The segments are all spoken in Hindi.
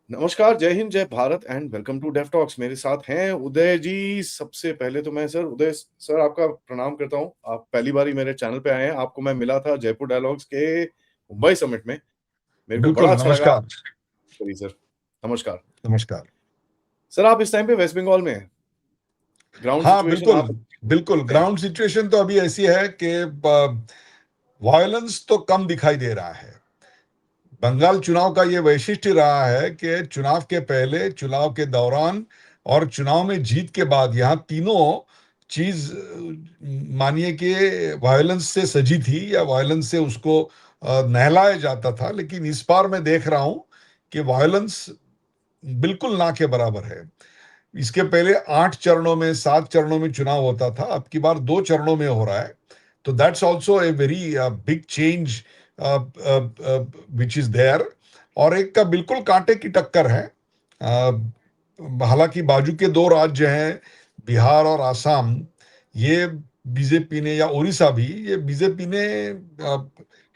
नमस्कार, जय हिंद, जय Bharat and welcome to Dev talks. मेरे साथ हैं उदय जी। सबसे पहले तो मैं सर उदय सर आपका प्रणाम करता हूं। आप पहली बार ही मेरे चैनल पे आए हैं। आपको मैं मिला था जयपुर डायलॉग्स के मुंबई समिट में। मेरे को बड़ा बिल्कुल। अच्छा लगा। नमस्कार। सही सर, नमस्कार। नमस्कार। सर आप इस टाइम पे वेस्ट बंगाल में हैं। ग्राउंड हाँ, सिचुएशन बिल्कुल। आप बिल्कुल देखते हैं। ग्राउंड सिचुएशन तो अभी ऐसी है कि वायलेंस तो कम दिखाई दे रहा है। बंगाल चुनाव का ये वैशिष्ट्य रहा है कि चुनाव के पहले, चुनाव के दौरान और चुनाव में जीत के बाद यहाँ तीनों चीज मानिए कि वायलेंस से सजी थी या वायलेंस से उसको नहलाया जाता था। लेकिन इस बार मैं देख रहा हूं कि वायलेंस बिल्कुल ना के बराबर है। इसके पहले 8 चरणों में, 7 चरणों में चुनाव होता था, अब की बार 2 चरणों में हो रहा है। तो that's also a very big change which is there. और एक का बिल्कुल कांटे की टक्कर है। हालांकि बाजू के 2 राज्य हैं, बिहार और आसाम। ये बीजेपी ने, या उड़ीसा भी, ये बीजेपी ने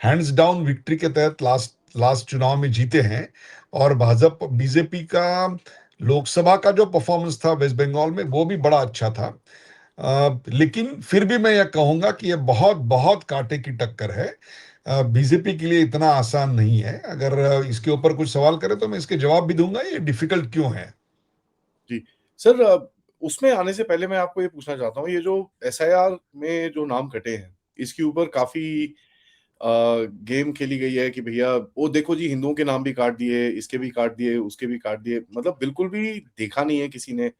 हैंड्स डाउन विक्ट्री के तहत लास्ट लास्ट चुनाव में जीते हैं। और भाजपा बीजेपी का लोकसभा का जो परफॉर्मेंस था वेस्ट बंगाल में, वो भी बड़ा अच्छा था। लेकिन फिर भी मैं यह कहूंगा कि यह बहुत बहुत कांटे की टक्कर है। बीजेपी के लिए इतना आसान नहीं है। अगर इसके ऊपर कुछ सवाल करें तो मैं इसके जवाब भी दूंगा, ये डिफिकल्ट क्यों है। जी सर, उसमें आने से पहले मैं आपको ये पूछना चाहता हूँ, ये जो एसआईआर में जो नाम कटे हैं, इसके ऊपर काफी गेम खेली गई है कि भैया वो देखो जी, हिंदुओं के नाम भी काट दिए, इसके भी काट दिए, उसके भी काट दिए। मतलब बिल्कुल भी देखा नहीं है किसी ने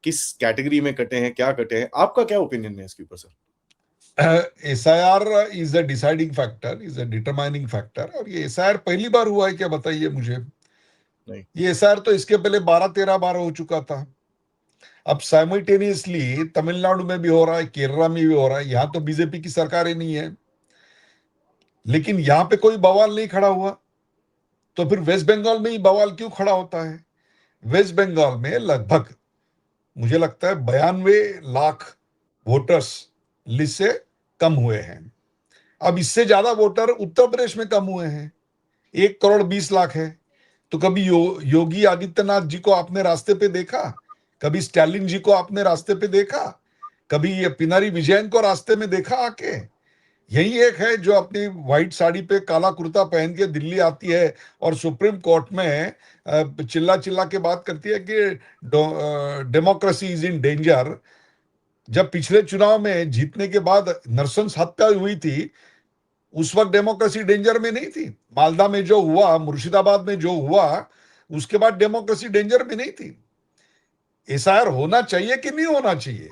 किस कैटेगरी में कटे हैं, क्या कटे हैं। आपका क्या ओपिनियन है इसके ऊपर sir? SIR is a deciding factor, is a determining factor. और ये एसआईआर पहली बार हुआ है क्या, बताइए मुझे। नहीं। ये एसआईआर तो इसके पहले 12-13 बार हो चुका था। अब साइमल्टेनियसली तमिलनाडु में भी हो रहा है, केरला में भी हो रहा है। यहां तो बीजेपी की सरकार ही नहीं है, लेकिन यहां पे कोई बवाल नहीं खड़ा हुआ। तो फिर वेस्ट बंगाल में ही बवाल क्यों खड़ा होता है। वेस्ट बंगाल में लगभग, मुझे लगता है, 92 लाख वोटर्स लिस्ट से कम हुए हैं। अब इससे ज्यादा वोटर उत्तर प्रदेश में कम हुए हैं, 1 करोड़ 20 लाख है। तो कभी योगी आदित्यनाथ जी को आपने रास्ते पे देखा? कभी स्टैलिन जी को आपने रास्ते पे देखा? कभी ये पिनारी विजयन को रास्ते में देखा आके? यही एक है जो अपनी व्हाइट साड़ी पे काला कुर्ता पहन के दिल्ली आती है और सुप्रीम कोर्ट में चिल्ला चिल्ला के बात करती है कि डेमोक्रेसी इज इन डेंजर। जब पिछले चुनाव में जीतने के बाद नरसंस हत्या हुई थी, उस वक्त डेमोक्रेसी डेंजर में नहीं थी। मालदा में जो हुआ, मुर्शिदाबाद में जो हुआ, उसके बाद डेमोक्रेसी डेंजर में नहीं थी। एसआईआर होना चाहिए कि नहीं होना चाहिए?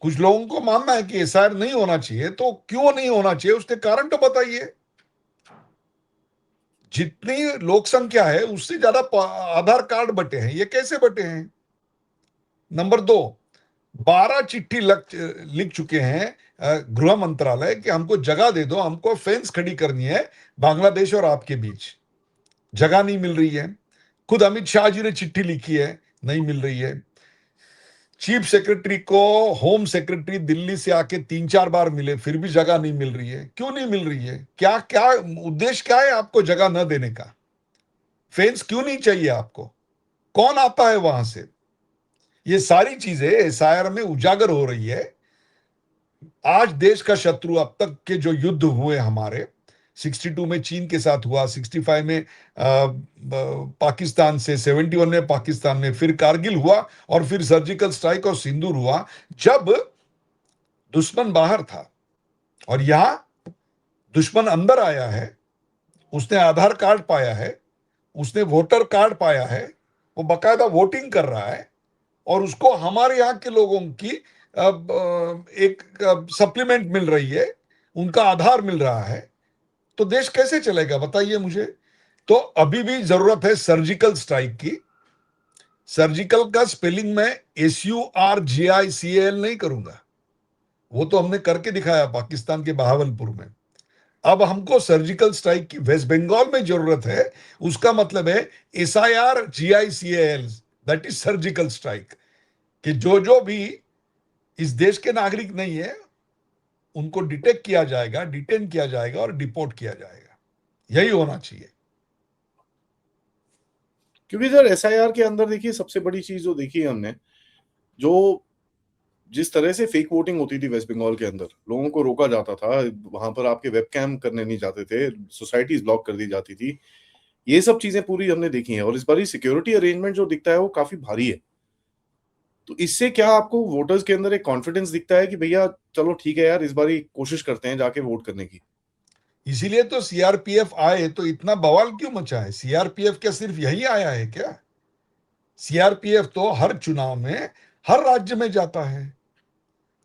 कुछ लोगों को मानना है कि एसआईआर नहीं होना चाहिए, तो क्यों नहीं होना चाहिए, उसके कारण तो बताइए। जितनी लोक संख्या है उससे ज्यादा आधार कार्ड बटे हैं, ये कैसे बटे हैं? नंबर 2, 12 चिट्ठी लिख चुके हैं गृह मंत्रालय कि हमको जगह दे दो, हमको फेंस खड़ी करनी है बांग्लादेश और आपके बीच। जगह नहीं मिल रही है। खुद अमित शाह जी ने चिट्ठी लिखी है, नहीं मिल रही है। चीफ सेक्रेटरी को होम सेक्रेटरी दिल्ली से आके 3-4 बार मिले, फिर भी जगह नहीं मिल रही है। क्यों नहीं मिल रही है? क्या क्या उद्देश्य क्या है आपको जगह न देने का? फेंस क्यों नहीं चाहिए आपको? कौन आता है वहां से? ये सारी चीजें एसआईआर में उजागर हो रही है। आज देश का शत्रु, अब तक के जो युद्ध हुए हमारे, 62 में चीन के साथ हुआ, 65 में पाकिस्तान से, 71 में पाकिस्तान में, फिर कारगिल हुआ, और फिर सर्जिकल स्ट्राइक और सिंदूर हुआ, जब दुश्मन बाहर था। और यहां दुश्मन अंदर आया है। उसने आधार कार्ड पाया है, उसने वोटर कार्ड पाया है, वो बकायदा वोटिंग कर रहा है, और उसको हमारे यहाँ के लोगों की एक सप्लीमेंट मिल रही है, उनका आधार मिल रहा है। तो देश कैसे चलेगा, बताइए मुझे। तो अभी भी जरूरत है सर्जिकल स्ट्राइक की। सर्जिकल का स्पेलिंग में SURGICAL नहीं करूंगा, वो तो हमने करके दिखाया पाकिस्तान के बहावलपुर में। अब हमको सर्जिकल स्ट्राइक की वेस्ट बंगाल में जरूरत है। उसका मतलब है SIRGICAL, that is surgical strike. कि जो जो भी इस देश के नागरिक नहीं है, उनको डिटेक्ट किया जाएगा, डिटेन किया जाएगा और डिपोर्ट किया जाएगा। यही होना चाहिए। क्योंकि सर एसआईआर के अंदर देखिए सबसे बड़ी चीज जो देखी है हमने, जो जिस तरह से फेक वोटिंग होती थी वेस्ट बंगाल के अंदर, लोगों को रोका जाता था, वहां पर आपके वेबकैम करने नहीं जाते थे, सोसाइटीज ब्लॉक कर दी जाती थी, ये सब चीजें पूरी हमने देखी हैं। और इस बार सिक्योरिटी अरेंजमेंट जो दिखता है वो काफी भारी है। तो इससे क्या आपको वोटर्स के अंदर एक कॉन्फिडेंस दिखता है कि भैया चलो ठीक है यार, इस बार कोशिश करते हैं जाके वोट करने की? इसीलिए तो सीआरपीएफ आए तो इतना बवाल क्यों मचा है? सीआरपीएफ क्या सिर्फ यही आया है क्या? सीआरपीएफ तो हर चुनाव में हर राज्य में जाता है।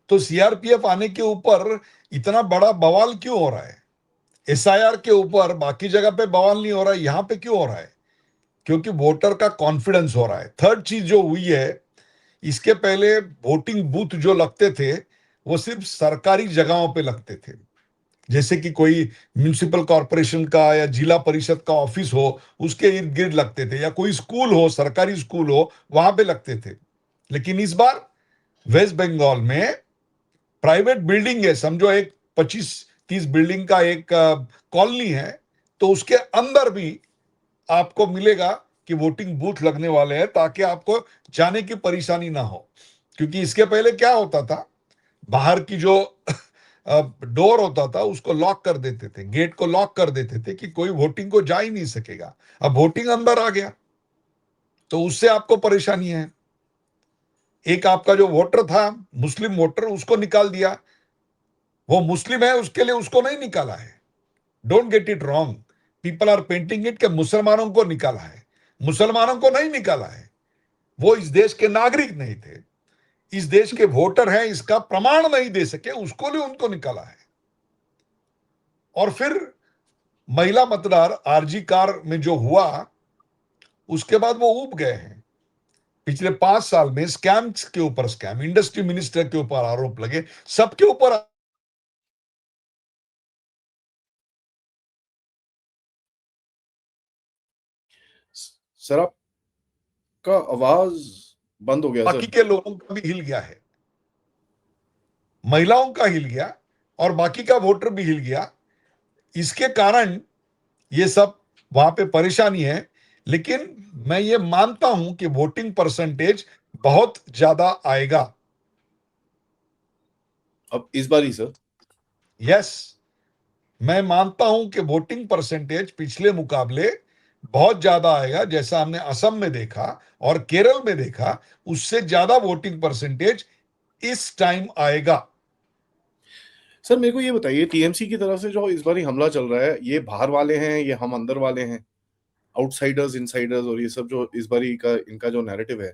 तो सीआरपीएफ आने के ऊपर इतना बड़ा बवाल क्यों हो रहा है? एसआईआर के ऊपर बाकी जगह पे बवाल नहीं हो रहा है, यहां पे क्यों हो रहा है? क्योंकि वोटर का कॉन्फिडेंस हो रहा है। थर्ड चीज जो हुई है, इसके पहले वोटिंग बूथ जो लगते थे वो सिर्फ सरकारी जगहों पे लगते थे, जैसे कि कोई म्युनिसिपल कॉरपोरेशन का या जिला परिषद का ऑफिस हो उसके इर्द गिर्द लगते थे, या कोई स्कूल हो, सरकारी स्कूल हो, वहां पे लगते थे। लेकिन इस बार वेस्ट बंगाल में प्राइवेट बिल्डिंग है, समझो एक 25-30 बिल्डिंग का एक कॉलोनी है, तो उसके अंदर भी आपको मिलेगा कि वोटिंग बूथ लगने वाले हैं, ताकि आपको जाने की परेशानी ना हो। क्योंकि इसके पहले क्या होता था, बाहर की जो डोर होता था उसको लॉक कर देते थे, गेट को लॉक कर देते थे कि कोई वोटिंग को जा ही नहीं सकेगा। अब वोटिंग अंदर आ गया तो उससे आपको परेशानी है। एक आपका जो वोटर था, मुस्लिम वोटर, उसको निकाल दिया। वो मुस्लिम है उसके लिए उसको नहीं निकाला है, don't get it wrong. People are painting it कि मुसलमानों को निकाला है। मुसलमानों को नहीं निकाला है, वो इस देश के नागरिक नहीं थे, इस देश के वोटर हैं, इसका प्रमाण नहीं दे सके, उसको लिए उनको निकाला है। और फिर महिला मतदार आरजी कार में जो हुआ, उसके बाद वो ऊब गए हैं। पिछले 5 साल में स्कैम्स के ऊपर स्कैम, इंडस्ट्री मिनिस्टर के ऊपर आरोप लगे, सबके ऊपर। सर आपका आवाज बंद हो गया बाकी सर। के लोगों का भी हिल गया है, महिलाओं का हिल गया और बाकी का वोटर भी हिल गया। इसके कारण ये सब वहां पे परेशानी है। लेकिन मैं ये मानता हूं कि वोटिंग परसेंटेज बहुत ज्यादा आएगा। अब इस बार ही सर? यस, मैं मानता हूं कि वोटिंग परसेंटेज पिछले मुकाबले बहुत ज्यादा आएगा। जैसा हमने असम में देखा और केरल में देखा, उससे ज्यादा वोटिंग परसेंटेज इस टाइम आएगा। सर मेरे को ये बताइए, टीएमसी की तरफ से जो इस बार हमला चल रहा है, ये बाहर वाले हैं, ये हम अंदर वाले हैं, आउटसाइडर्स इनसाइडर्स, और ये सब जो इस बारी का इनका जो नैरेटिव है,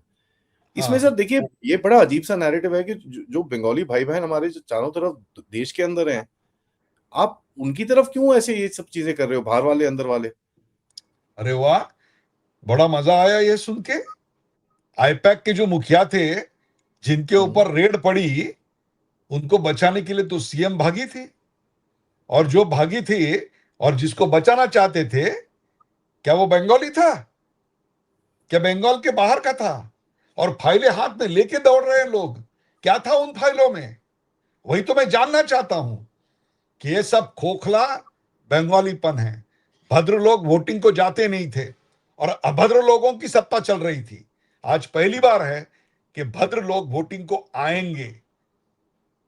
इसमें हाँ, सर देखिए ये बड़ा अजीब सा नैरेटिव है कि जो बंगाली भाई बहन हमारे जो चारों तरफ देश के अंदर हैं, आप उनकी तरफ क्यों ऐसे ये सब चीजें कर रहे हो, बाहर वाले अंदर वाले? अरे वाह, बड़ा मजा आया ये सुन के। आईपैक के जो मुखिया थे, जिनके हम्म। ऊपर रेड पड़ी, उनको बचाने के लिए तो सीएम भागी थी। और जो भागी थी और जिसको बचाना चाहते थे, क्या वो बंगाली था? क्या बंगाल के बाहर का था? और फाइलें हाथ में लेके दौड़ रहे हैं लोग, क्या था उन फाइलों में? वही तो मैं जानना चाहता हूं कि ये सब खोखला बंगालीपन है। भद्र लोग वोटिंग को जाते नहीं थे और अभद्र लोगों की सत्ता चल रही थी। आज पहली बार है कि भद्र लोग वोटिंग को आएंगे।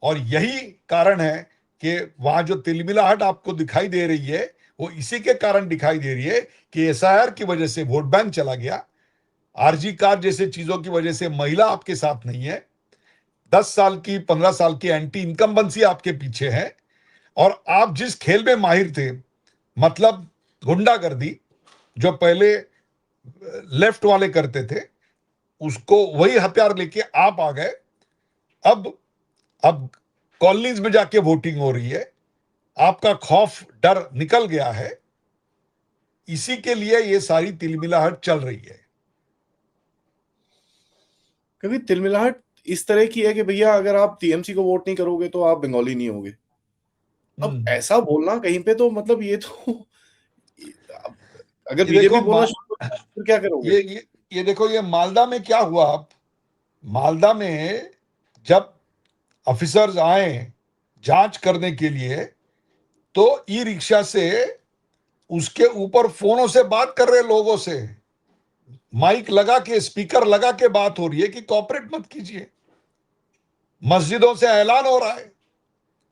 और यही कारण है कि वहां जो तिलमिलाहट आपको दिखाई दे रही है, वो इसी के कारण दिखाई दे रही है कि एसआईआर की वजह से वोट बैंक चला गया। आरजी कार्ड जैसे चीजों की वजह से महिला आपके साथ नहीं है। 10 साल की, 15 साल की एंटी इनकम्बेंसी आपके पीछे है। और आप जिस खेल में माहिर थे, मतलब गुंडागर्दी, जो पहले लेफ्ट वाले करते थे, उसको वही हथियार लेके आप आ गए। अब अब कॉलोनीज में जाके वोटिंग हो रही है। आपका खौफ डर निकल गया है। इसी के लिए ये सारी तिलमिलाहट चल रही है। क्योंकि तिलमिलाहट इस तरह की है कि भैया अगर आप टीएमसी को वोट नहीं करोगे तो आप बंगाली नहीं होगे। अब हम्म। ऐसा बोलना कहीं पे तो मतलब ये तो अब अगर ये देखो बीजेपी बोलना शुरू कर तो फिर क्या करोगे? ये देखो, ये मालदा में क्या हुआ। अब मालदा में जब ऑफिसर्स आए जांच करने के लिए, तो ई रिक्शा से उसके ऊपर फोनों से बात कर रहे लोगों से, माइक लगा के, स्पीकर लगा के बात हो रही है कि कॉपरेट मत कीजिए। मस्जिदों से ऐलान हो रहा है।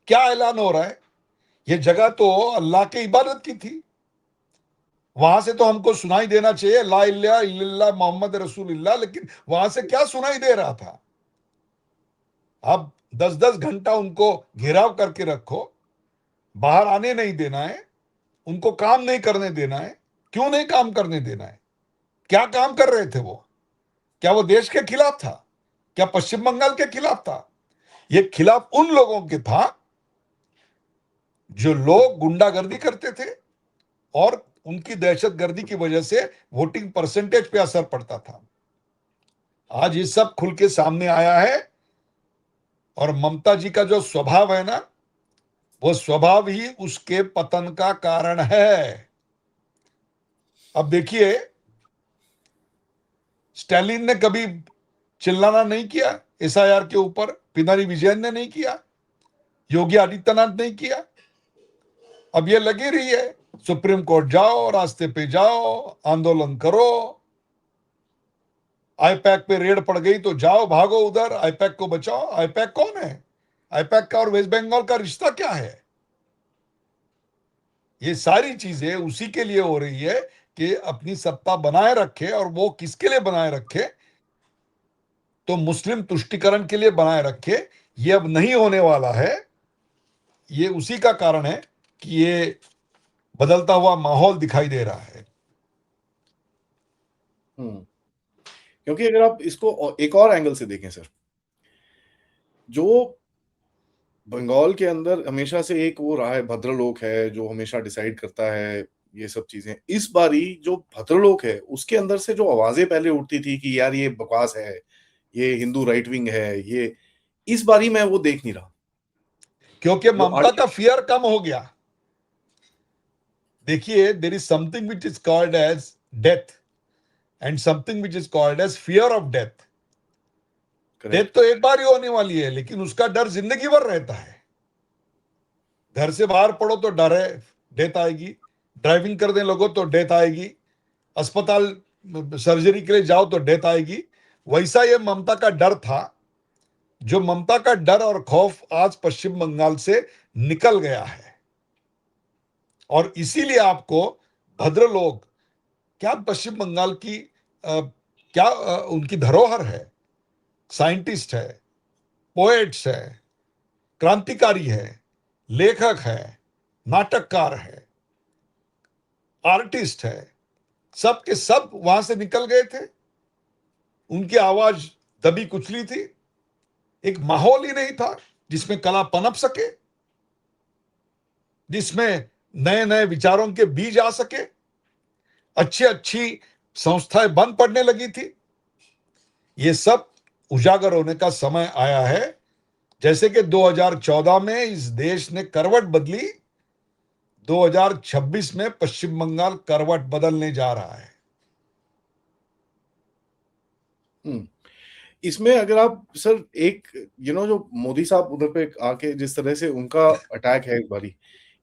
क्या ऐलान हो रहा है? ये जगह तो अल्लाह की इबादत की थी। वहां से तो हमको सुनाई देना चाहिए ला इलाहा इल्लल्लाह मोहम्मद रसूलुल्लाह, लेकिन वहां से क्या सुनाई दे रहा था? अब 10-10 घंटा उनको घेराव करके रखो, बाहर आने नहीं देना है, उनको काम नहीं करने देना है। क्यों नहीं काम करने देना है? क्या काम कर रहे थे वो? क्या वो देश के खिलाफ था? क्या पश्चिम बंगाल के खिलाफ था? ये खिलाफ उन लोगों के था जो लोग गुंडागर्दी करते थे, और उनकी दहशतगर्दी की वजह से वोटिंग परसेंटेज पे असर पड़ता था। आज ये सब खुल के सामने आया है, और ममता जी का जो स्वभाव है ना, वो स्वभाव ही उसके पतन का कारण है। अब देखिए, स्टालिन ने कभी चिल्लाना नहीं किया एसआईआर के ऊपर, पिनारी विजयन ने नहीं किया, योगी आदित्यनाथ नहीं किया। अब ये लगी रही है, सुप्रीम कोर्ट जाओ, रास्ते पे जाओ, आंदोलन करो। आईपैक पे रेड पड़ गई तो जाओ, भागो उधर, आईपैक को बचाओ। आईपैक कौन है? आईपैक का और वेस्ट बंगाल का रिश्ता क्या है? ये सारी चीजें उसी के लिए हो रही है कि अपनी सत्ता बनाए रखे, और वो किसके लिए बनाए रखे? तो मुस्लिम तुष्टिकरण के लिए बनाए रखे। ये अब नहीं होने वाला है। ये उसी का कारण है कि ये बदलता हुआ माहौल दिखाई दे रहा है। क्योंकि अगर आप इसको एक और एंगल से देखें सर, जो बंगाल के अंदर हमेशा से एक वो रहा है, भद्रलोक है जो हमेशा डिसाइड करता है ये सब चीजें। इस बारी जो भद्रलोक है उसके अंदर से जो आवाजें पहले उठती थी कि यार ये बकवास है, ये हिंदू राइट विंग है, ये इस बारी मैं वो देख नहीं रहा। क्योंकि वो ममता का फियर कम हो गया। देखिए, there is something which is called as death, and something which is called as fear of death. Death correct. तो एक बार ही होने वाली है, लेकिन उसका डर जिंदगी भर रहता है। घर से बाहर पड़ो तो डर है, डेथ आएगी। ड्राइविंग करने लगो तो डेथ आएगी। अस्पताल सर्जरी के लिए जाओ तो डेथ आएगी। वैसा ये ममता का डर था, जो ममता का डर और खौफ आज पश्चिम बंगाल से निकल गया है। और इसीलिए आपको भद्रलोक, क्या पश्चिम बंगाल की क्या उनकी धरोहर है, साइंटिस्ट है, पोएट्स है, क्रांतिकारी है, लेखक है, नाटककार है, आर्टिस्ट है, सब के सब वहां से निकल गए थे। उनकी आवाज दबी कुचली थी। एक माहौल ही नहीं था जिसमें कला पनप सके, जिसमें नए नए विचारों के बीज आ सके। अच्छी अच्छी संस्थाएं बंद पड़ने लगी थी। ये सब उजागर होने का समय आया है। जैसे कि 2014 में इस देश ने करवट बदली, 2026 में पश्चिम बंगाल करवट बदलने जा रहा है। हम्म। इसमें अगर आप सर एक जो मोदी साहब उधर पे आके जिस तरह से उनका अटैक है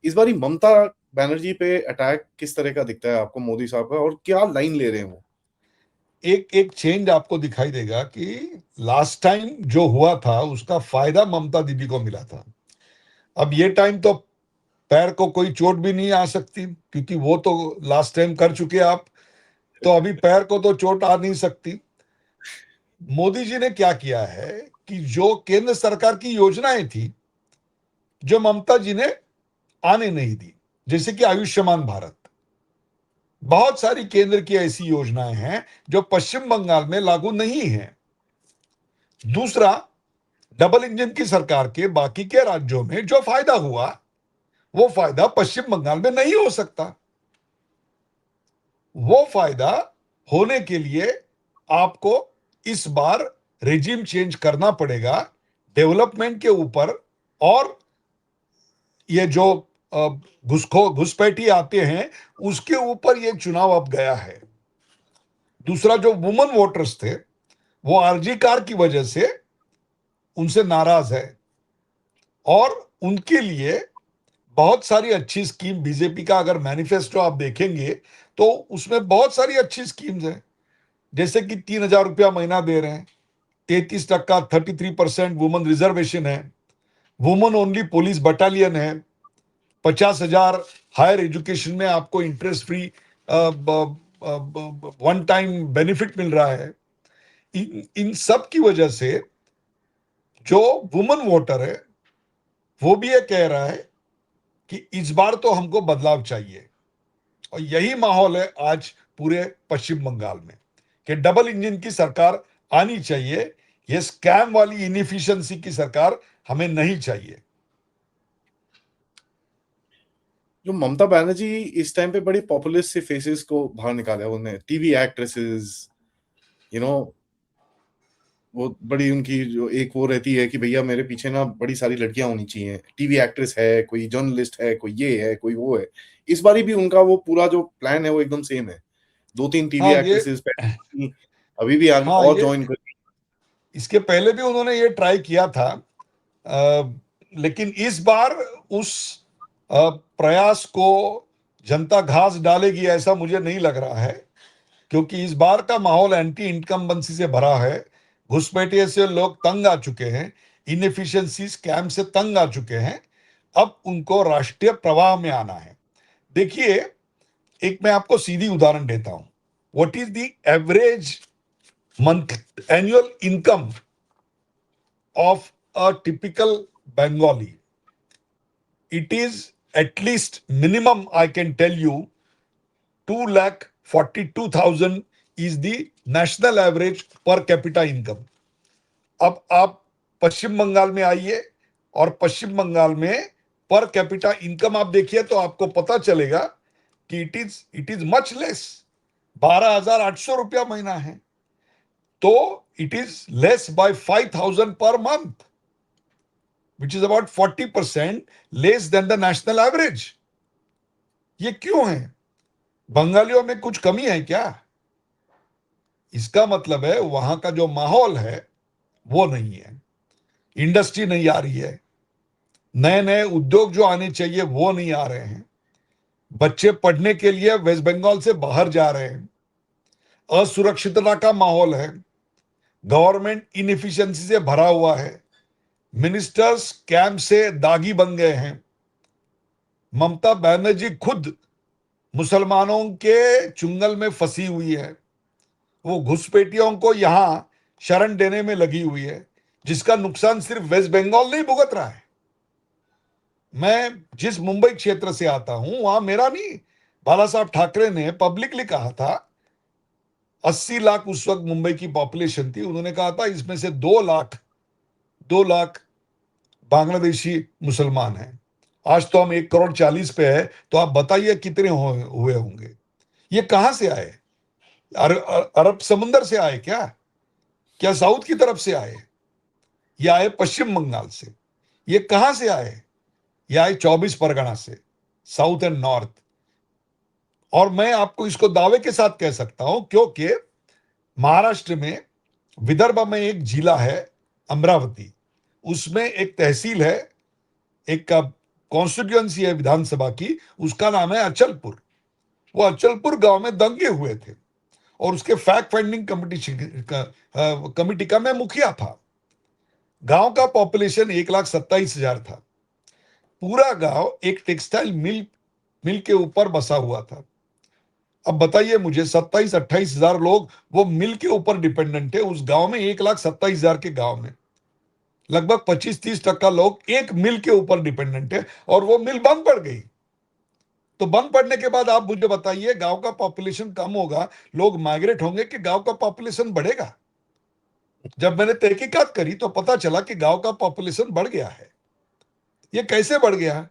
इस बारी ममता बनर्जी पे अटैक किस तरह का दिखता है आपको मोदी साहब का, और क्या लाइन ले रहे हैं वो? एक एक चेंज आपको दिखाई देगा कि लास्ट टाइम जो हुआ था उसका फायदा ममता दीदी को मिला था। अब ये टाइम तो पैर को कोई चोट भी नहीं आ सकती, क्योंकि वो तो लास्ट टाइम कर चुके आप। तो अभी पैर को तो चोट आ नहीं सकती। मोदी जी ने क्या किया है कि जो केंद्र सरकार की योजनाएं थी, जो ममता जी ने आने नहीं दी, जैसे कि आयुष्मान भारत, बहुत सारी केंद्र की ऐसी योजनाएं हैं जो पश्चिम बंगाल में लागू नहीं है। दूसरा, डबल इंजन की सरकार के बाकी के राज्यों में जो फायदा हुआ, वो फायदा पश्चिम बंगाल में नहीं हो सकता। वो फायदा होने के लिए आपको इस बार रेजिम चेंज करना पड़ेगा डेवलपमेंट के ऊपर। और ये जो घुसपैठी आते हैं, उसके ऊपर ये चुनाव अब गया है। दूसरा, जो वुमन वोटर्स थे, वो आरजी कार की वजह से उनसे नाराज है, और उनके लिए बहुत सारी अच्छी स्कीम, बीजेपी का अगर मैनिफेस्टो आप देखेंगे तो उसमें बहुत सारी अच्छी स्कीम्स हैं। जैसे कि 3,000 रुपया महीना दे रहे हैं, 33%, 33% वुमन रिजर्वेशन है, वुमन ओनली पुलिस बटालियन है, 50,000 हायर एजुकेशन में आपको interest free one time benefit मिल रहा है। इन सब की वजह से जो वुमन वोटर है वो भी ये कह रहा है कि इस बार तो हमको बदलाव चाहिए। और यही माहौल है आज पूरे पश्चिम बंगाल में कि डबल इंजन की सरकार आनी चाहिए। ये स्कैम वाली इनएफिशिएंसी की सरकार हमें नहीं चाहिए। जो ममता बनर्जी इस टाइम पे बड़ी पॉपुलिस्ट से फेसेस को बाहर निकाला है, उन्हें टीवी एक्ट्रेसेस, यू नो, वो बड़ी उनकी जो एक वो रहती है कि भैया मेरे पीछे ना बड़ी सारी लड़कियां होनी चाहिए, टीवी एक्ट्रेस है, कोई जर्नलिस्ट है, कोई ये है, कोई वो है। इस बारी भी उनका वो पूरा जो प्लान है वो एकदम सेम है। 2-3 टीवी हाँ ये एक्ट्रेसेस पहले, अभी भी हाँ और ये ज्वाइन कर। इसके पहले भी उन्होंने ये ट्राई किया था। लेकिन इस बार उस प्रयास को जनता घास डालेगी ऐसा मुझे नहीं लग रहा है, क्योंकि इस बार का माहौल एंटी इनकम्बेंसी से भरा है। घुसपैठिए से लोग तंग आ चुके हैं, इनएफिशिएंसी स्कैम से तंग आ चुके हैं। अब उनको राष्ट्रीय प्रवाह में आना है। देखिए, एक मैं आपको सीधी उदाहरण देता हूं। What is the average month annual income of a typical Bengali? It is at least minimum, I can tell you, 2,42,000 is the national average per capita income. अब आप पश्चिम बंगाल में आइए और पश्चिम बंगाल में पर कैपिटा इनकम आप देखिए तो आपको पता चलेगा कि इट इज मच लेस। 12,800 रुपया महीना है, तो it is less bye 5,000 per month, which is about 40% less than the national average. ये क्यों है? बंगालियों में कुछ कमी है क्या? इसका मतलब है वहां का जो माहौल है वो नहीं है, इंडस्ट्री नहीं आ रही है, नए नए उद्योग जो आने चाहिए वो नहीं आ रहे हैं, बच्चे पढ़ने के लिए वेस्ट बंगाल से बाहर जा रहे हैं, असुरक्षितता का माहौल है, गवर्नमेंट इनएफिशिएंसी से भरा हुआ है, मिनिस्टर्स कैंप से दागी बन गए हैं। ममता बनर्जी खुद मुसलमानों के चुंगल में फंसी हुई है, वो घुसपैठियों को यहां शरण देने में लगी हुई है, जिसका नुकसान सिर्फ वेस्ट बंगाल नहीं भुगत रहा है। मैं जिस मुंबई क्षेत्र से आता हूं वहां मेरा नहीं, बाला साहब ठाकरे ने पब्लिकली कहा था, 80 लाख उस वक्त मुंबई की पॉपुलेशन थी, उन्होंने कहा था इसमें से 2 लाख बांग्लादेशी मुसलमान हैं। आज तो हम 1,40,40,000 पे है, तो आप बताइए कितने हुए होंगे। ये कहां से आए? अरब समुंदर से आए क्या? क्या साउथ की तरफ से आए? ये आए पश्चिम बंगाल से। ये कहां से आए? ये आए 24 परगना से, साउथ एंड नॉर्थ। और मैं आपको इसको दावे के साथ कह सकता हूं, क्योंकि महाराष्ट्र में विदर्भ में एक जिला है अमरावती, उसमें एक तहसील है, एक कॉन्स्टिट्यूएंसी है विधानसभा की, उसका नाम है अचलपुर। वो अचलपुर गांव में दंगे हुए थे और उसके फैक्ट फाइंडिंग कमिटी का मैं मुखिया था। गांव का पॉपुलेशन 1,27,000 था। पूरा गांव एक टेक्सटाइल मिल मिल के ऊपर बसा हुआ था। अब बताइए मुझे, 27-28 हजार लोग वो मिल के ऊपर डिपेंडेंट थे उस गांव में। 1,27,000 के गांव में लगभग 25-30% लोग एक मिल के ऊपर डिपेंडेंट है, और वो मिल बंद पड़ गई। तो बंद पड़ने के बाद आप मुझे बताइए, गांव का पॉपुलेशन कम होगा, लोग माइग्रेट होंगे कि गांव का पॉपुलेशन बढ़ेगा? जब मैंने तहकीकात करी तो पता चला कि गांव का पॉपुलेशन बढ़ गया है। ये कैसे बढ़ गया?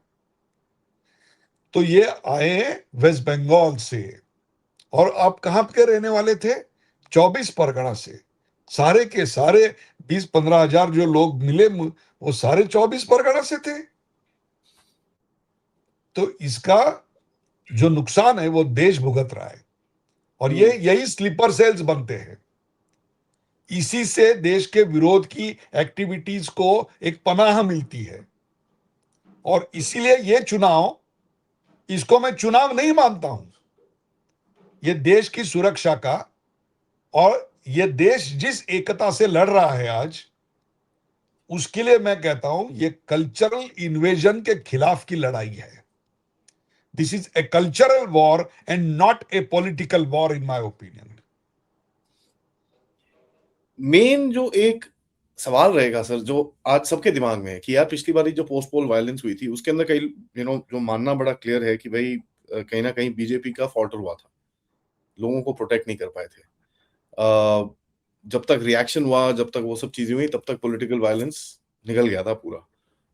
तो ये आए वेस्ट बंगाल से, और आप कहां के रहने वाले थे? 24 परगना से। सारे के सारे 20-15 हजार जो लोग मिले वो सारे 24 परगना से थे। तो इसका जो नुकसान है वो देश भुगत रहा है, और ये यही स्लीपर सेल्स बनते हैं। इसी से देश के विरोध की एक्टिविटीज को एक पनाह मिलती है। और इसीलिए ये चुनाव, इसको मैं चुनाव नहीं मानता हूं, ये देश की सुरक्षा का और ये देश जिस एकता से लड़ रहा है आज, उसके लिए मैं कहता हूं ये कल्चरल इन्वेजन के खिलाफ की लड़ाई है. This is a cultural war and not a political war in my opinion. Main जो एक सवाल रहेगा सर, जो आज सबके दिमाग में है कि यार पिछली बारी जो पोस्ट पोल वायलेंस हुई थी उसके अंदर कई जो मानना बड़ा क्लियर है कि भाई कहीं ना कहीं बीजेपी का फॉल्टर हुआ था, लोगों को प्रोटेक्ट नहीं कर पाए थे. जब तक रिएक्शन हुआ, जब तक वो सब चीजें हुई, तब तक पॉलिटिकल वायलेंस निकल गया था पूरा.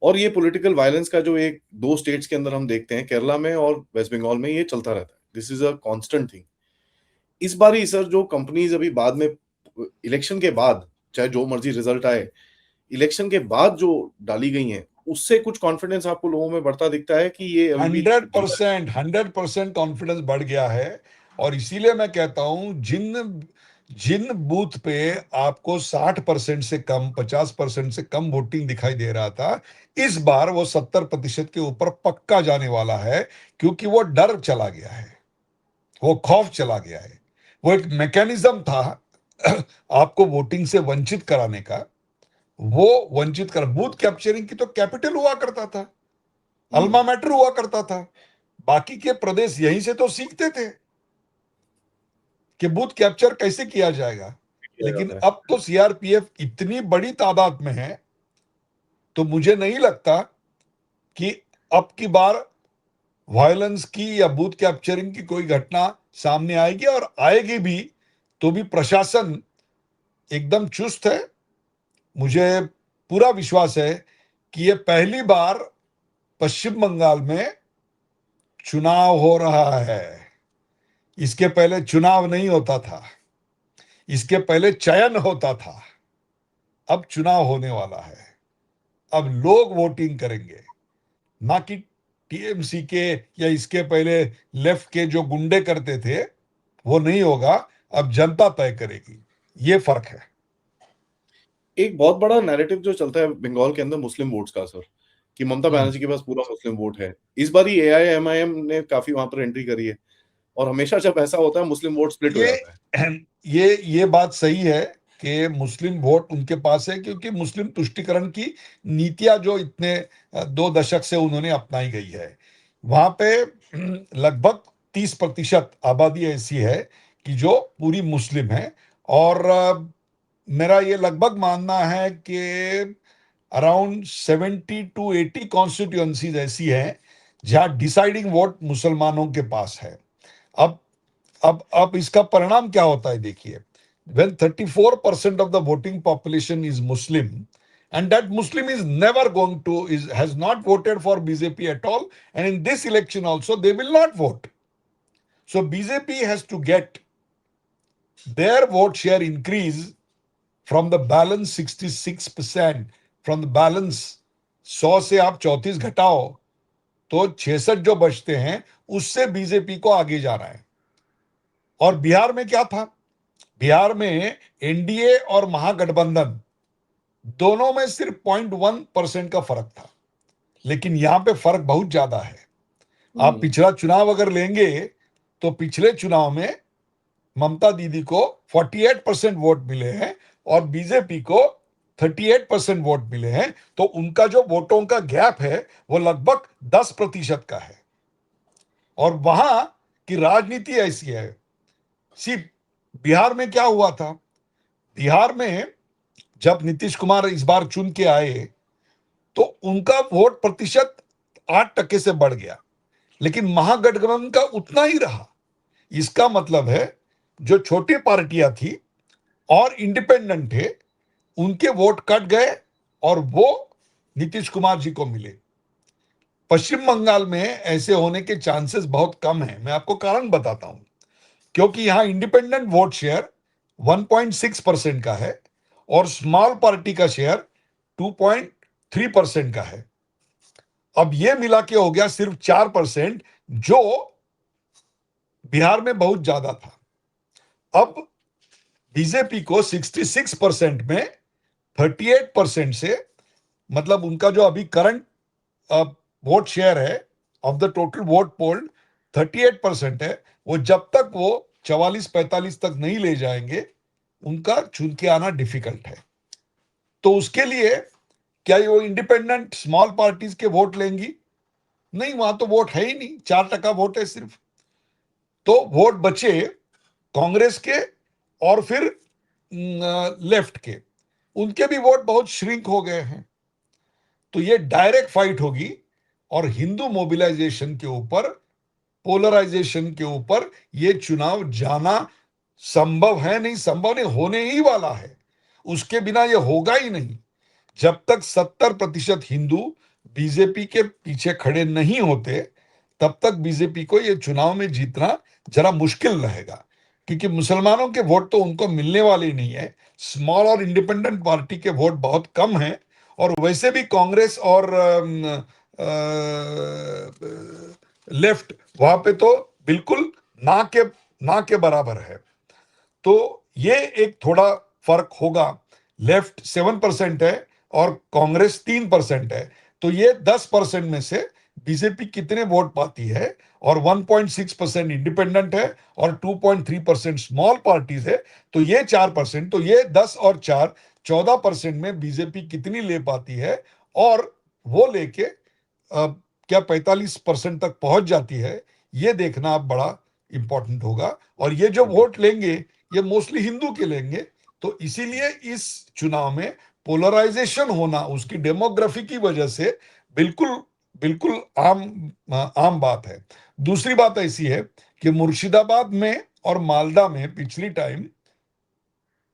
और ये पॉलिटिकल वायलेंस का जो एक दो स्टेट्स के अंदर हम देखते हैं, केरला में और वेस्ट बंगाल में, ये चलता रहता है. This is a constant thing. इस बार ही सर जो कंपनीज अभी बाद में, इलेक्शन के बाद, चाहे जो मर्जी रिजल्ट आए, इलेक्शन के बाद जो डाली गई हैं, उससे कुछ कॉन्फिडेंस आपको लोगों में बढ़ता दिखता है कि ये अभी भी 100% कॉन्फिडेंस बढ़ गया है. और इसीलिए मैं कहता हूं जिन जिन बूथ पे आपको 60% से कम, 50% से कम वोटिंग दिखाई दे रहा था, इस बार वो 70% के ऊपर पक्का जाने वाला है. क्योंकि वो डर चला गया है, वो खौफ चला गया है. वो एक मैकेनिज्म था आपको वोटिंग से वंचित कराने का. वो वंचित कर बूथ कैप्चरिंग की तो कैपिटल हुआ करता था, अल्मा मैटर हुआ करता था. बाकी के प्रदेश यहीं से तो सीखते थे कि बूथ कैप्चर कैसे किया जाएगा. किया लेकिन जाता है. अब तो सीआरपीएफ इतनी बड़ी तादाद में है, तो मुझे नहीं लगता कि अब की बार वायलेंस की या बूथ कैप्चरिंग की कोई घटना सामने आएगी. और आएगी भी तो भी प्रशासन एकदम चुस्त है. मुझे पूरा विश्वास है कि ये पहली बार पश्चिम बंगाल में चुनाव हो रहा है. इसके पहले चुनाव नहीं होता था, इसके पहले चयन होता था. अब चुनाव होने वाला है. अब लोग वोटिंग करेंगे, ना कि टीएमसी के या इसके पहले लेफ्ट के जो गुंडे करते थे. वो नहीं होगा, अब जनता तय करेगी. ये फर्क है. एक बहुत बड़ा नैरेटिव जो चलता है बंगाल के अंदर मुस्लिम वोट्स का सर, कि ममता हम्म. बनर्जी के पास पूरा मुस्लिम वोट है. इस बार ही एआईएमआईएम ने काफी वहां पर एंट्री करी है, और हमेशा जब ऐसा होता है मुस्लिम वोट स्प्लिट हो ये जाता है. ये बात सही है कि मुस्लिम वोट उनके पास है, क्योंकि मुस्लिम तुष्टिकरण की नीतियां जो इतने 2 दशक से उन्होंने अपनाई गई है, वहां पे लगभग 30% आबादी ऐसी है कि जो पूरी मुस्लिम है. और मेरा ये लगभग मानना है कि अराउंड 70 to 80 कॉन्स्टिट्यूएंसीज ऐसी हैं जहां डिसाइडिंग वोट मुसलमानों के पास है. अब अब इसका परिणाम क्या होता है देखिए. when 34% of the voting population is Muslim, and that Muslim is never going to is has not voted for BJP at all, and in this election also they will not vote. So BJP has to get their vote share increase from the balance 66%. from the balance 100 से आप 34 घटाओ तो 66 जो बचते हैं, उससे बीजेपी को आगे जा रहा है. और बिहार में क्या था? बिहार में एनडीए और महागठबंधन दोनों में सिर्फ 0.1% का फर्क था. लेकिन यहां पे फर्क बहुत ज्यादा है. आप पिछला चुनाव अगर लेंगे तो पिछले चुनाव में ममता दीदी को 48% वोट मिले हैं और बीजेपी को 38% वोट मिले हैं. तो उनका जो वोटों का गैप है वो लगभग 10% का है. और वहां की राजनीति ऐसी है. सिर्फ बिहार में क्या हुआ था? बिहार में जब नीतीश कुमार इस बार चुन के आए तो उनका वोट प्रतिशत 8% से बढ़ गया, लेकिन महागठबंधन का उतना ही रहा. इसका मतलब है जो छोटी पार्टियां थी और इंडिपेंडेंट थे, उनके वोट कट गए और वो नीतीश कुमार जी को मिले. पश्चिम बंगाल में ऐसे होने के चांसेस बहुत कम है. मैं आपको कारण बताता हूं. क्योंकि यहां इंडिपेंडेंट वोट शेयर 1.6% का है और स्मॉल पार्टी का शेयर 2.3% का है. अब ये मिला के हो गया सिर्फ 4%, जो बिहार में बहुत ज्यादा था. अब बीजेपी को 66% में 38% से, मतलब उनका जो अभी करंट वोट शेयर है ऑफ द टोटल वोट पोल 38% है. वो जब तक वो 44-45 तक नहीं ले जाएंगे, उनका चुन के आना डिफिकल्ट है। तो उसके लिए क्या ये वो इंडिपेंडेंट स्मॉल पार्टीज के वोट लेंगी? नहीं, वहां तो वोट है ही नहीं, 4% वोट है सिर्फ। तो वोट बचे कांग्रेस के और फिर लेफ्ट के, उनके भी वोट बहुत श्रिंक हो गए हैं। तो ये डायरेक्ट फाइट होगी और हिंदू मोबिलाइजेशन के ऊपर, पोलराइजेशन के ऊपर ये चुनाव जाना संभव है नहीं, संभव नहीं, होने ही वाला है। उसके बिना ये होगा ही नहीं। जब तक 70% हिंदू बीजेपी के पीछे खड़े नहीं होते, तब तक बीजेपी को ये चुनाव में जीतना जरा मुश्किल रहेगा, क्योंकि मुसलमानों के वोट तो उनको मिलने वाले ही नहीं है। स्मॉल और इंडिपेंडेंट पार्टी के वोट बहुत कम हैं, और वैसे भी कांग्रेस और लेफ्ट वहां पे तो बिल्कुल ना के बराबर है। तो ये एक थोड़ा फर्क होगा। लेफ्ट 7% है और कांग्रेस 3% है। तो ये 10% में से बीजेपी कितने वोट पाती है, और 1.6% इंडिपेंडेंट है और 2.3% स्मॉल पार्टीज है, तो ये 4%, तो ये 10 और 4 14% में बीजेपी कितनी ले पाती है, और वो लेके क्या 45% तक पहुंच जाती है, ये देखना अब बड़ा इंपॉर्टेंट होगा। और ये जो वोट लेंगे ये मोस्टली हिंदू के लेंगे। तो इसीलिए इस चुनाव में पोलराइजेशन होना उसकी डेमोग्राफी की वजह से बिल्कुल बिल्कुल आम बात है। दूसरी बात ऐसी है कि मुर्शिदाबाद में और मालदा में पिछली टाइम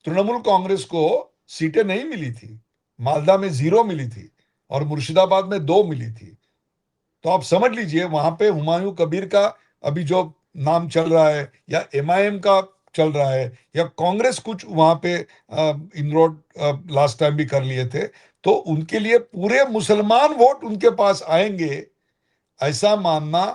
तृणमूल कांग्रेस को सीटें नहीं मिली थी। मालदा में 0 मिली थी और मुर्शिदाबाद में 2 मिली थी। तो आप समझ लीजिए वहां पे हुमायूं कबीर का अभी जो नाम चल रहा है, या एमआईएम का चल रहा है, या कांग्रेस कुछ वहां पे इनरोड लास्ट टाइम भी कर लिए थे, तो उनके लिए पूरे मुसलमान वोट उनके पास आएंगे, ऐसा मानना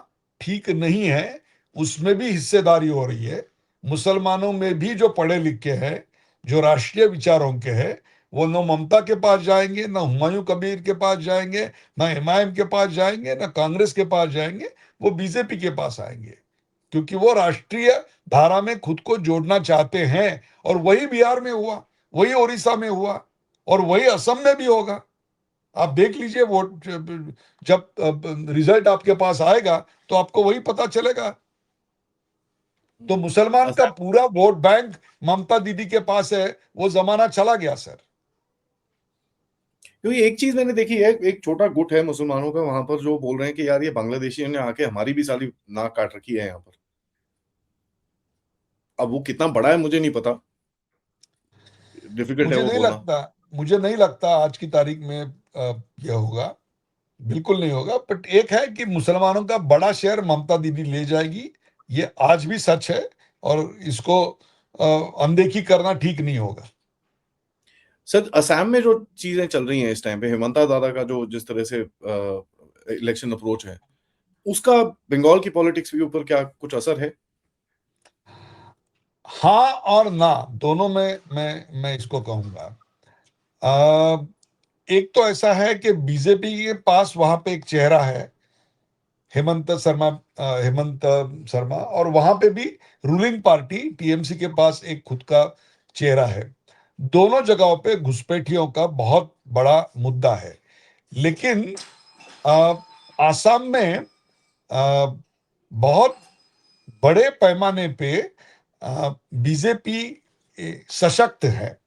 ठीक नहीं है। उसमें भी हिस्सेदारी हो रही है। मुसलमानों में भी जो पढ़े लिखे हैं, जो राष्ट्रीय विचारों के हैं, वो न ममता के पास जाएंगे, न हुमायूं कबीर के पास जाएंगे, न एमआईएम के पास जाएंगे, न कांग्रेस के पास जाएंगे। वो बीजेपी के पास आएंगे, क्योंकि वो राष्ट्रीय धारा में खुद को जोड़ना चाहते हैं। और वही बिहार में हुआ, वही उड़ीसा में हुआ, और वही असम में भी होगा। आप देख लीजिए वोट, जब रिजल्ट आपके पास आएगा तो आपको वही पता चलेगा। तो मुसलमान का असम, पूरा वोट बैंक ममता दीदी के पास है, वो जमाना चला गया सर। क्योंकि एक चीज मैंने देखी है, एक छोटा गुट है मुसलमानों का वहां पर जो बोल रहे हैं कि यार ये बांग्लादेशियों ने आके हमारी भी सारी नाक काट रखी है यहाँ पर। अब वो कितना बड़ा है मुझे नहीं पता, डिफिकल्ट है मुझे वो नहीं बोलना। लगता मुझे नहीं लगता आज की तारीख में यह होगा। बिल्कुल नहीं होगा। बट एक है कि मुसलमानों का बड़ा शेयर ममता दीदी ले जाएगी, ये आज भी सच है, और इसको अनदेखी करना ठीक नहीं होगा। सर असम में जो चीजें चल रही हैं इस टाइम पे, हेमंता दादा का जो जिस तरह से इलेक्शन अप्रोच है, उसका बंगाल की पॉलिटिक्स के ऊपर क्या कुछ असर है? हाँ और ना, दोनों में मैं इसको कहूंगा। अ, एक तो ऐसा है कि बीजेपी के पास वहां पे एक चेहरा है, हेमंत शर्मा, और वहां पे भी रूलिंग पार्टी टीएमसी के पास एक खुद का चेहरा है। दोनों जगहों पे घुसपैठियों का बहुत बड़ा मुद्दा है। लेकिन अ, आसाम में बहुत बड़े पैमाने पे बीजेपी सशक्त है।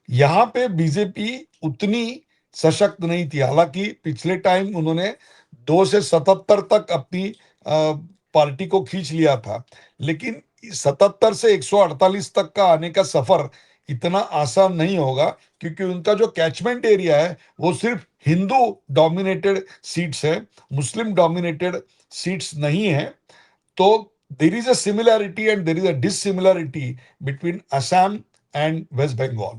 यहाँ पे बीजेपी उतनी सशक्त नहीं थी। हालांकि पिछले टाइम उन्होंने 2 से 77 तक अपनी पार्टी को खींच लिया था, लेकिन 77 से 148 तक का आने का सफर इतना आसान नहीं होगा, क्योंकि उनका जो कैचमेंट एरिया है वो सिर्फ हिंदू डोमिनेटेड सीट्स है, मुस्लिम डोमिनेटेड सीट्स नहीं है। तो there is a similarity and there is a dissimilarity between Assam and west Bengal.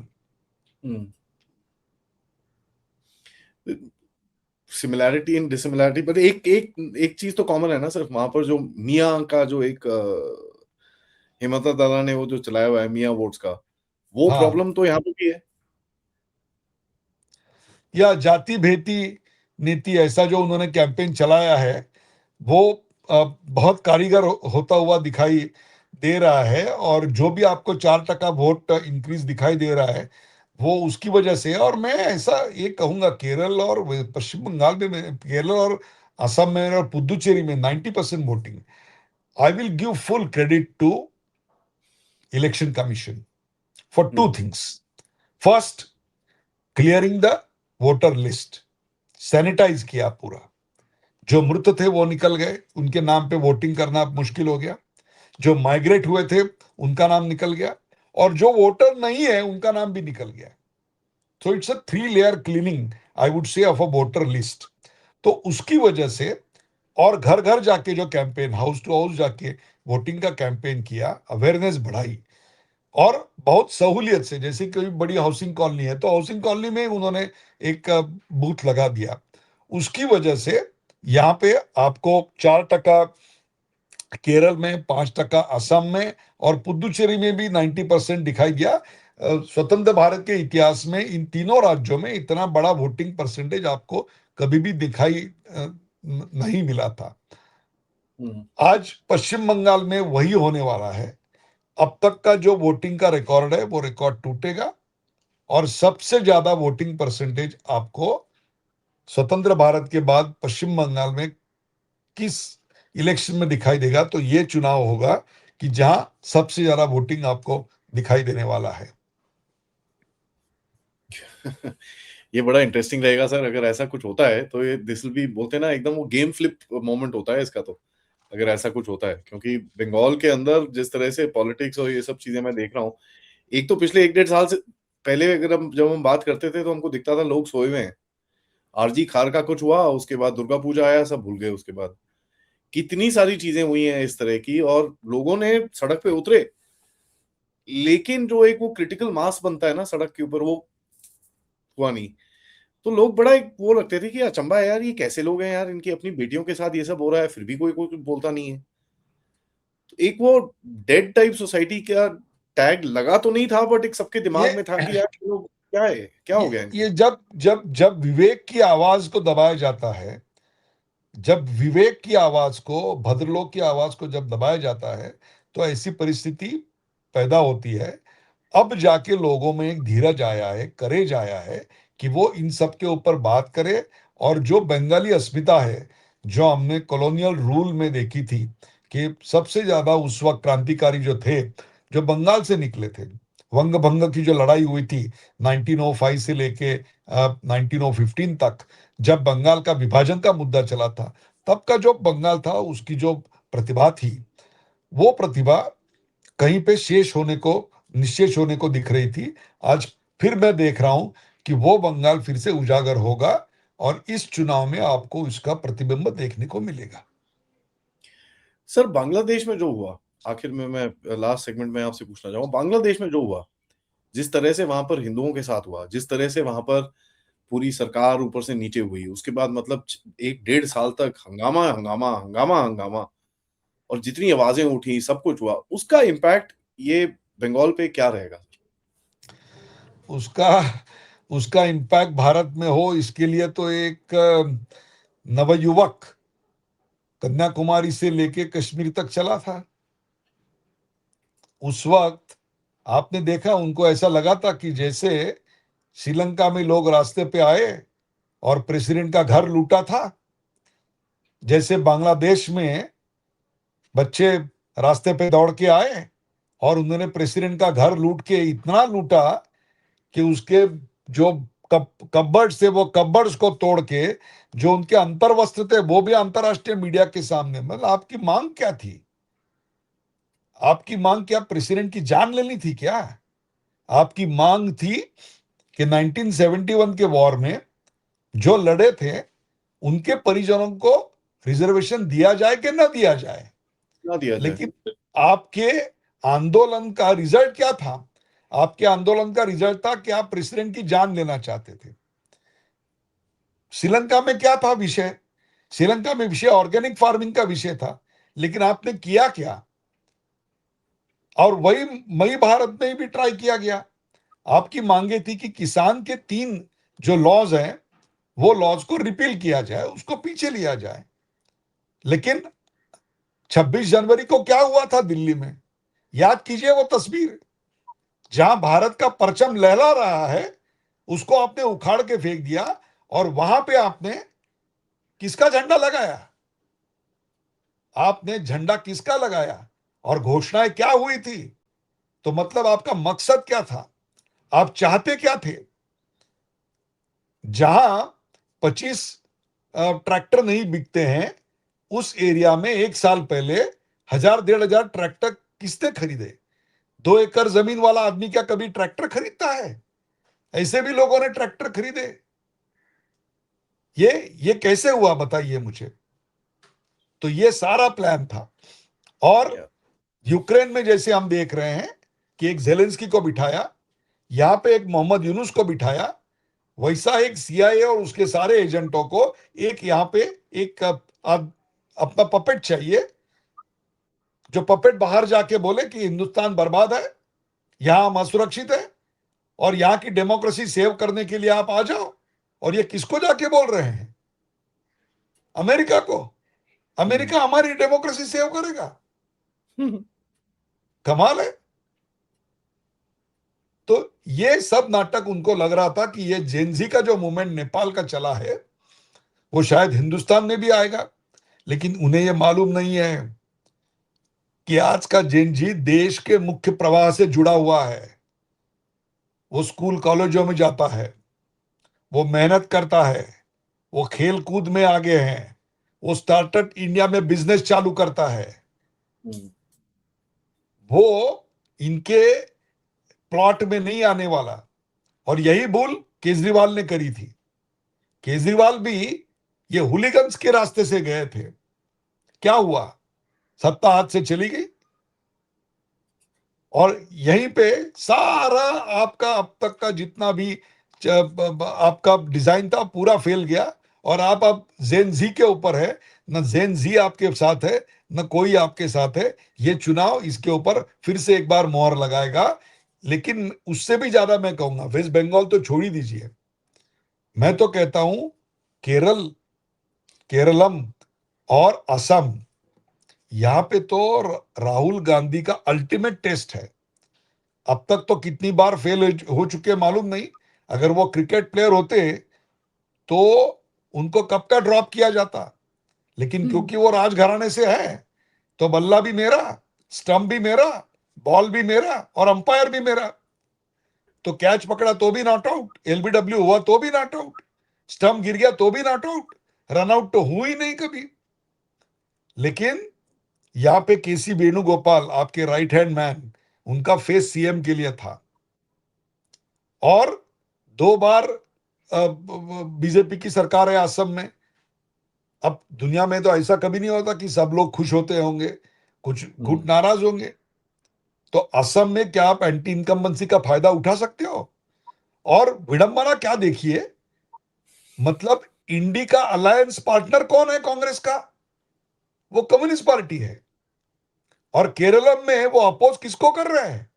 Similarity in dissimilarity, but एक एक एक चीज तो कॉमन है ना सर, वहां पर जो मियाँ का जो एक हेमंता दादा ने वो जो चलाया हुआ है मियाँ वोट्स का, वो हाँ, प्रॉब्लम तो यहाँ पे भी है। या जाति भेदी नीति, ऐसा जो उन्होंने कैंपेन चलाया है, वो बहुत कारीगर होता हुआ दिखाई दे रहा है, और जो भी आपको 4% वोट इंक्रीज दिखाई दे रहा है वो उसकी वजह से है। और मैं ऐसा ये कहूंगा, केरल और पश्चिम बंगाल में केरल और असम में और पुदुचेरी में 90% voting. I will give full credit to election commission for two things. First, clearing the voter list, sanitize किया पूरा। जो मृत थे वो निकल गए, उनके नाम पे वोटिंग करना मुश्किल हो गया। जो माइग्रेट हुए थे उनका नाम निकल गया, और जो वोटर नहीं है उनका नाम भी निकल गया। So it's a 3 layer cleaning, I would say, of a voter list. तो उसकी वजह से, और घर घर जाके जो कैंपेन, हाउस टू हाउस जाके वोटिंग का कैंपेन किया, अवेयरनेस बढ़ाई, और बहुत सहूलियत से, जैसे कोई बड़ी हाउसिंग कॉलोनी है तो हाउसिंग कॉलोनी में उन्होंने एक बूथ लगा दिया। उसकी वजह से यहाँ पे आपको 4% केरल में, 5% असम में, और पुदुचेरी में भी 90% दिखाई दिया। स्वतंत्र भारत के इतिहास में इन तीनों राज्यों में इतना बड़ा वोटिंग परसेंटेज आपको कभी भी दिखाई नहीं मिला था। आज पश्चिम बंगाल में वही होने वाला है। अब तक का जो वोटिंग का रिकॉर्ड है वो रिकॉर्ड टूटेगा, और सबसे ज्यादा वोटिंग परसेंटेज आपको स्वतंत्र भारत के बाद पश्चिम बंगाल में किस इलेक्शन में दिखाई देगा, तो ये चुनाव होगा कि जहां सबसे ज्यादा वोटिंग आपको दिखाई देने वाला है। ये बड़ा इंटरेस्टिंग रहेगा सर, अगर ऐसा कुछ होता है तो ये दिस विल बी, बोलते हैं ना, एकदम वो गेम फ्लिप मोमेंट होता है इसका। तो अगर ऐसा कुछ होता है, क्योंकि बंगाल के अंदर जिस तरह से पॉलिटिक्स और ये सब चीजें मैं देख रहा हूँ, एक तो पिछले 1 डेढ़ साल से पहले अगर हम जब हम बात करते थे तो हमको दिखता था लोग सोए हुए हैं। आरजी खार का कुछ हुआ, उसके बाद दुर्गा पूजा आया, सब भूल गए। उसके बाद कितनी सारी चीजें हुई हैं इस तरह की, और लोगों ने सड़क पे उतरे, लेकिन जो एक वो क्रिटिकल मास बनता है ना सड़क के ऊपर, वो हुआ नहीं। तो लोग बड़ा एक वो लगते थे कि अचंभा है यार, ये कैसे लोग हैं यार, इनकी अपनी बेटियों के साथ ये सब हो रहा है फिर भी कोई कोई कुछ बोलता नहीं है। तो एक वो डेड टाइप सोसाइटी का टैग लगा तो नहीं था, बट एक सबके ये दिमाग में था कि यार ये लोग क्या है, क्या हो गया ये इनको। जब जब जब विवेक की आवाज को दबाया जाता है, जब विवेक की आवाज को, भद्रलोक की आवाज को जब दबाया जाता है, तो ऐसी परिस्थिति पैदा होती है। अब जाके लोगों में एक धीरज आया है, करेज आया है कि वो इन सब के ऊपर बात करे। और जो बंगाली अस्मिता है, जो हमने कॉलोनियल रूल में देखी थी, कि सबसे ज्यादा उस वक्त क्रांतिकारी जो थे, जो बंगाल से निकले थे, वंग भंग की जो लड़ाई हुई थी 1905 से लेके 1915 तक, जब बंगाल का विभाजन का मुद्दा चला था, तब का जो बंगाल था, उसकी जो प्रतिभा थी, वो प्रतिभा कहीं पे शेष होने को, निशेष होने को दिख रही थी। आज फिर मैं देख रहा हूं कि वो बंगाल फिर से उजागर होगा, और इस चुनाव में आपको इसका प्रतिबिंब देखने को मिलेगा। सर बांग्लादेश में जो हुआ, आखिर में मैं लास्ट सेगमेंट में आपसे पूछना चाहूंगा, बांग्लादेश में जो हुआ, जिस तरह से वहां पर हिंदुओं के साथ हुआ, जिस तरह से वहां पर पूरी सरकार ऊपर से नीचे हुई, उसके बाद मतलब 1 डेढ़ साल तक हंगामा हंगामा हंगामा हंगामा, और जितनी आवाजें उठी, सब कुछ हुआ, उसका इम्पैक्ट ये बंगाल पे क्या रहेगा? उसका उसका इम्पैक्ट भारत में हो, इसके लिए तो एक नवयुवक कन्याकुमारी से लेके कश्मीर तक चला था। उस वक्त आपने देखा, उनको ऐसा लगा था कि जैसे श्रीलंका में लोग रास्ते पे आए और प्रेसिडेंट का घर लूटा था, जैसे बांग्लादेश में बच्चे रास्ते पे दौड़ के आए और उन्होंने प्रेसिडेंट का घर लूट के इतना लूटा कि उसके जो कब्बर्ड से, वो कब्बर्ड्स को तोड़ के जो उनके अंतर वस्त्र थे वो भी अंतरराष्ट्रीय मीडिया के सामने। मतलब आपकी मांग क्या थी? आपकी मांग क्या प्रेसिडेंट की जान लेनी थी क्या? आपकी मांग थी कि 1971 के वॉर में जो लड़े थे उनके परिजनों को रिजर्वेशन दिया जाए कि ना दिया जाए। ना दिया जाए। लेकिन आपके आंदोलन का रिजल्ट क्या था? आपके आंदोलन का रिजल्ट था कि आप प्रेसिडेंट की जान लेना चाहते थे। श्रीलंका में क्या था विषय? श्रीलंका में विषय ऑर्गेनिक फार्मिंग का विषय था, लेकिन आपने किया क्या? और वही भारत में भी ट्राई किया गया। आपकी मांगे थी कि किसान के 3 जो लॉज हैं, वो लॉज को रिपील किया जाए, उसको पीछे लिया जाए। लेकिन 26 जनवरी को क्या हुआ था दिल्ली में? याद कीजिए वो तस्वीर, जहां भारत का परचम लहरा रहा है उसको आपने उखाड़ के फेंक दिया, और वहां पे आपने किसका झंडा लगाया? आपने झंडा किसका लगाया? और घोषणाएं क्या हुई थी? तो मतलब आपका मकसद क्या था? आप चाहते क्या थे? जहां 25 ट्रैक्टर नहीं बिकते हैं, उस एरिया में एक साल पहले 1000 1,500 ट्रैक्टर किसने खरीदे? 2 एकड़ जमीन वाला आदमी क्या कभी ट्रैक्टर खरीदता है? ऐसे भी लोगों ने ट्रैक्टर खरीदे। ये कैसे हुआ बताइए मुझे। तो ये सारा प्लान था। और या यूक्रेन में जैसे हम देख रहे हैं कि एक जेलेंस्की को बिठाया, यहां पे एक मोहम्मद यूनुस को बिठाया, वैसा एक सीआईए और उसके सारे एजेंटों को एक यहां पे एक अपना पपेट चाहिए, जो पपेट बाहर जाके बोले कि हिंदुस्तान बर्बाद है, यहां हम असुरक्षित है, और यहां की डेमोक्रेसी सेव करने के लिए आप आ जाओ। और ये किसको जाके बोल रहे हैं? अमेरिका को। अमेरिका हमारी डेमोक्रेसी सेव करेगा? कमाल है। तो ये सब नाटक उनको लग रहा था कि ये जेनजी का जो मूवमेंट नेपाल का चला है वो शायद हिंदुस्तान में भी आएगा। लेकिन उन्हें यह मालूम नहीं है कि आज का जेनजी देश के मुख्य प्रवाह से जुड़ा हुआ है। वो स्कूल कॉलेजों में जाता है, वो मेहनत करता है, वो खेल कूद में आगे हैं, वो स्टार्टअप इंडिया में बिजनेस चालू करता है। वो इनके प्लॉट में नहीं आने वाला। और यही भूल केजरीवाल ने करी थी। केजरीवाल भी ये हुलिगन्स के रास्ते से गए थे। क्या हुआ? सत्ता हाथ से चली गई, और यहीं पे सारा आपका अब तक का जितना भी आपका डिजाइन था पूरा फेल गया। और आप अब जेन जी के ऊपर है, न जेन जी आपके साथ है, न कोई आपके साथ है। ये चुनाव इसके ऊपर फिर से एक बार मोहर लगाएगा। लेकिन उससे भी ज्यादा मैं कहूंगा, वेस्ट बंगाल तो छोड़ ही दीजिए, मैं तो कहता हूं केरल, केरलम और असम, यहां पे तो राहुल गांधी का अल्टीमेट टेस्ट है। अब तक तो कितनी बार फेल हो चुके मालूम नहीं। अगर वो क्रिकेट प्लेयर होते तो उनको कब का ड्रॉप किया जाता। लेकिन क्योंकि वो राजघराने से है, तो बल्ला भी मेरा, स्टंप भी मेरा, बॉल भी मेरा, और अंपायर भी मेरा। तो कैच पकड़ा तो भी नॉट आउट, एलबीडब्ल्यू हुआ तो भी नॉट आउट, स्टंप गिर गया तो भी नॉट आउट, रन आउट तो हुई नहीं कभी। लेकिन यहाँ पे केसी वेणुगोपाल, आपके राइट हैंड मैन, उनका फेस सीएम के लिए था। और 2 बार बीजेपी की सरकार है असम में। अब दुनिया में तो ऐसा कभी नहीं होता कि सब लोग खुश होते होंगे, कुछ गुट नाराज होंगे। तो असम में क्या आप एंटी इनकम्बेंसी का फायदा उठा सकते हो? और विडंबना क्या देखिए, मतलब इंडी का अलायंस पार्टनर कौन है कांग्रेस का? वो कम्युनिस्ट पार्टी है। और केरलम में वो अपोज किसको कर रहे हैं?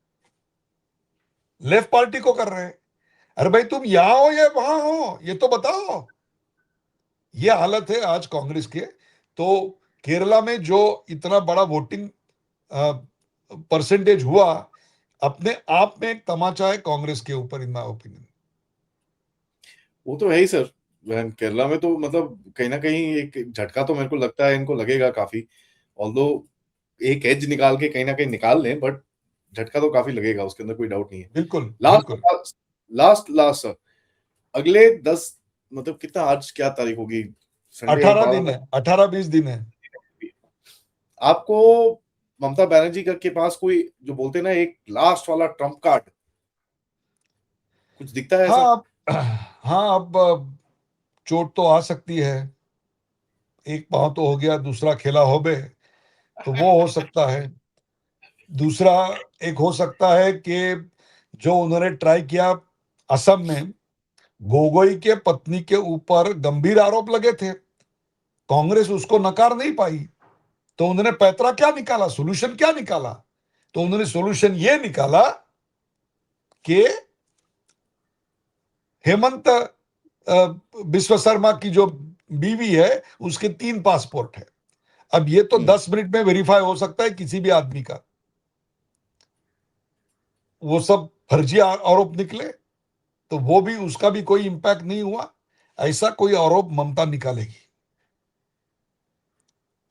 लेफ्ट पार्टी को कर रहे हैं। अरे भाई, तुम यहां हो या वहां हो, ये तो बताओ। ये हालत है आज कांग्रेस के। तो केरला में जो इतना बड़ा वोटिंग परसेंटेज हुआ, अपने आप में एक तमाचा है कांग्रेस के ऊपर, इन माय ओपिनियन। वो तो है ही सर। केरला में तो मतलब कहीं ना कहीं एक झटका तो मेरे को लगता है इनको लगेगा काफी। ऑल्दो एक एज निकाल के कहीं ना कहीं निकाल लें, बट झटका तो काफी लगेगा, उसके अंदर कोई डाउट नहीं है। बिल्कुल बिल्कुल। लास्ट लास्ट लास्ट सर, अगले 10, मतलब कितना, आज क्या तारीख होगी? संडे है, 18 12 दिन है, 18 20 दिन है। तक। आपको ममता बनर्जी के पास कोई, जो बोलते हैं ना, एक लास्ट वाला ट्रम्प कार्ड कुछ दिखता है ऐसा? हाँ हाँ, अब चोट तो आ सकती है। एक पांव तो हो गया, दूसरा खेला हो बे, तो वो हो सकता है। दूसरा एक हो सकता है कि जो उन्होंने ट्राई किया असम में, गोगोई के पत्नी के ऊपर गंभीर आरोप लगे थे, कांग्रेस उसको नकार नहीं पाई। तो उन्होंने पैतरा क्या निकाला, सोल्यूशन क्या निकाला? तो उन्होंने सोल्यूशन ये निकाला कि हेमंत बिस्व शर्मा की जो बीवी है, उसके 3 पासपोर्ट है। अब ये तो 10 मिनट में वेरीफाई हो सकता है किसी भी आदमी का। वो सब फर्जी आरोप निकले तो वो भी, उसका भी कोई इंपैक्ट नहीं हुआ। ऐसा कोई आरोप ममता निकालेगी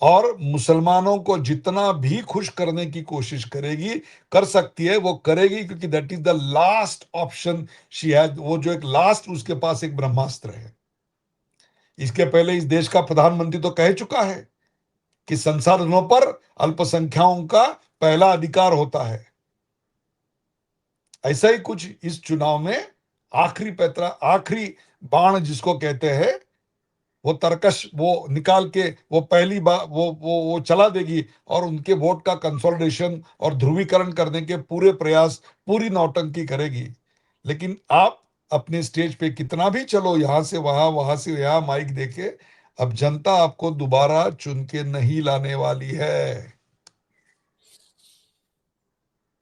और मुसलमानों को जितना भी खुश करने की कोशिश करेगी, कर सकती है, वो करेगी, क्योंकि that is the last option she has. वो जो एक लास्ट उसके पास एक ब्रह्मास्त्र है। इसके पहले इस देश का प्रधानमंत्री तो कह चुका है कि संसाधनों पर अल्पसंख्याकों का पहला अधिकार होता है। ऐसा ही कुछ इस चुनाव में आखिरी पैतरा, आखिरी बाण जिसको कहते हैं, वो तरकश वो निकाल के वो पहली बार वो चला देगी और उनके वोट का कंसोलिडेशन और ध्रुवीकरण करने के पूरे प्रयास, पूरी नौटंकी करेगी। लेकिन आप अपने स्टेज पे कितना भी चलो, यहां से वहां, वहां से यहां माइक देके, अब जनता आपको दोबारा चुन के नहीं लाने वाली है।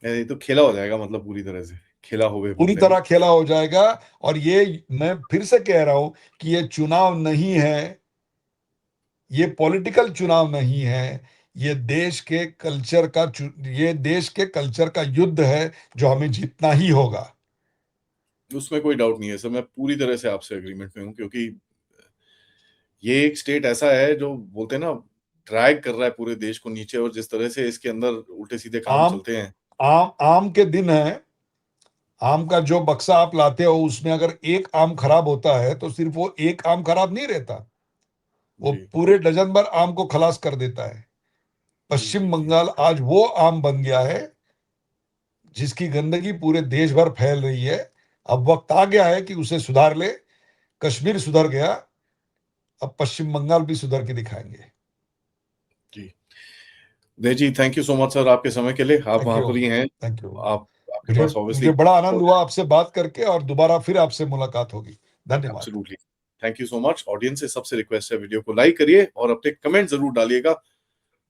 ये तो खेला हो जाएगा, मतलब पूरी तरह से खेला हो गए पूरी बोलते हैं तरह ना। खेला हो जाएगा। और ये मैं फिर से कह रहा हूं कि ये चुनाव नहीं है, ये पॉलिटिकल चुनाव नहीं है, ये देश के कल्चर का ये देश के कल्चर का युद्ध है जो हमें जीतना ही होगा। उसमें कोई डाउट नहीं है सर, मैं पूरी तरह से आपसे एग्रीमेंट में हूँ, क्योंकि ये एक स्टेट ऐसा है जो बोलते हैं ना, ड्रैग कर रहा है पूरे देश को नीचे, और जिस तरह से इसके अंदर उल्टे सीधे काम आम चलते हैं। आम के दिन है। आम का जो बक्सा आप लाते हो, उसमें अगर एक आम खराब होता है तो सिर्फ वो एक आम खराब नहीं रहता, वो जी पूरे डजन भर आम को खलास कर देता है। जी जी पश्चिम जी। बंगाल आज वो आम बन गया है जिसकी गंदगी पूरे देश भर फैल रही है। अब वक्त आ गया है कि उसे सुधार ले। कश्मीर सुधर गया, अब पश्चिम बंगाल भी सुधर के दिखाएंगे। जी दे जी, thank you so much sir आपके समय के लिए। आप थैंक वहां यू। पर ही हैं। Thank you. आप, आपके मुझे पास ऑब्वियसली। मुझे बड़ा आनंद हुआ आपसे बात करके, और दोबारा फिर आपसे मुलाकात होगी। धन्यवाद। Absolutely, thank you so much. Audience से सबसे रिक्वेस्ट है, वीडियो को लाइक करिए और अपने कमेंट जरूर डालिएगा,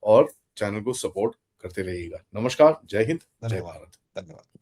और चैनल को सपोर्ट करते रहिएगा। नमस्कार, जय हिंद, जय धन्यवाद। भारत। धन्यवाद।